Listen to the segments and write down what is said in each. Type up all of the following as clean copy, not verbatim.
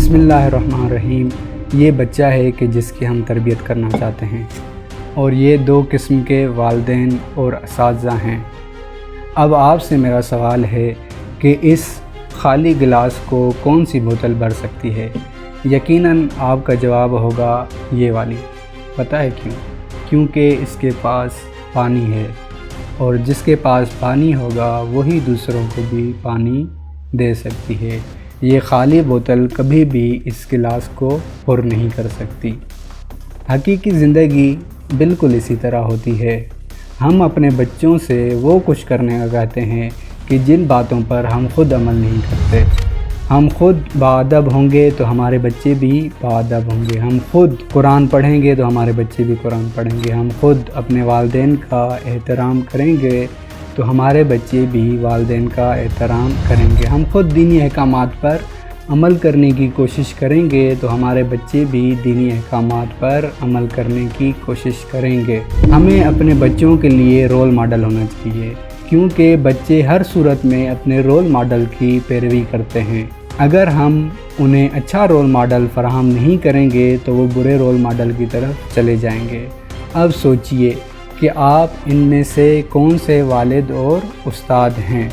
بسم اللہ الرحمن الرحیم۔ یہ بچہ ہے کہ جس کی ہم تربیت کرنا چاہتے ہیں، اور یہ دو قسم کے والدین اور اساتذہ ہیں۔ اب آپ سے میرا سوال ہے کہ اس خالی گلاس کو کون سی بوتل بھر سکتی ہے؟ یقیناً آپ کا جواب ہوگا یہ والی۔ پتہ ہے کیوں؟ کیونکہ اس کے پاس پانی ہے، اور جس کے پاس پانی ہوگا وہی دوسروں کو بھی پانی دے سکتی ہے۔ یہ خالی بوتل کبھی بھی اس گلاس کو پر نہیں کر سکتی۔ حقیقی زندگی بالکل اسی طرح ہوتی ہے۔ ہم اپنے بچوں سے وہ کچھ کرنے کا کہتے ہیں کہ جن باتوں پر ہم خود عمل نہیں کرتے۔ ہم خود باادب ہوں گے تو ہمارے بچے بھی باادب ہوں گے۔ ہم خود قرآن پڑھیں گے تو ہمارے بچے بھی قرآن پڑھیں گے۔ ہم خود اپنے والدین کا احترام کریں گے تو ہمارے بچے بھی والدین کا احترام کریں گے۔ ہم خود دینی احکامات پر عمل کرنے کی کوشش کریں گے تو ہمارے بچے بھی دینی احکامات پر عمل کرنے کی کوشش کریں گے۔ ہمیں اپنے بچوں کے لیے رول ماڈل ہونا چاہیے، کیونکہ بچے ہر صورت میں اپنے رول ماڈل کی پیروی کرتے ہیں۔ اگر ہم انہیں اچھا رول ماڈل فراہم نہیں کریں گے تو وہ برے رول ماڈل کی طرف چلے جائیں گے۔ اب سوچئے کہ آپ ان میں سے کون سے والد اور استاد ہیں۔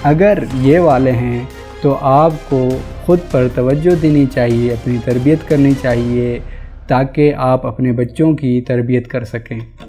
اگر یہ والے ہیں تو آپ کو خود پر توجہ دینی چاہیے، اپنی تربیت کرنی چاہیے، تاکہ آپ اپنے بچوں کی تربیت کر سکیں۔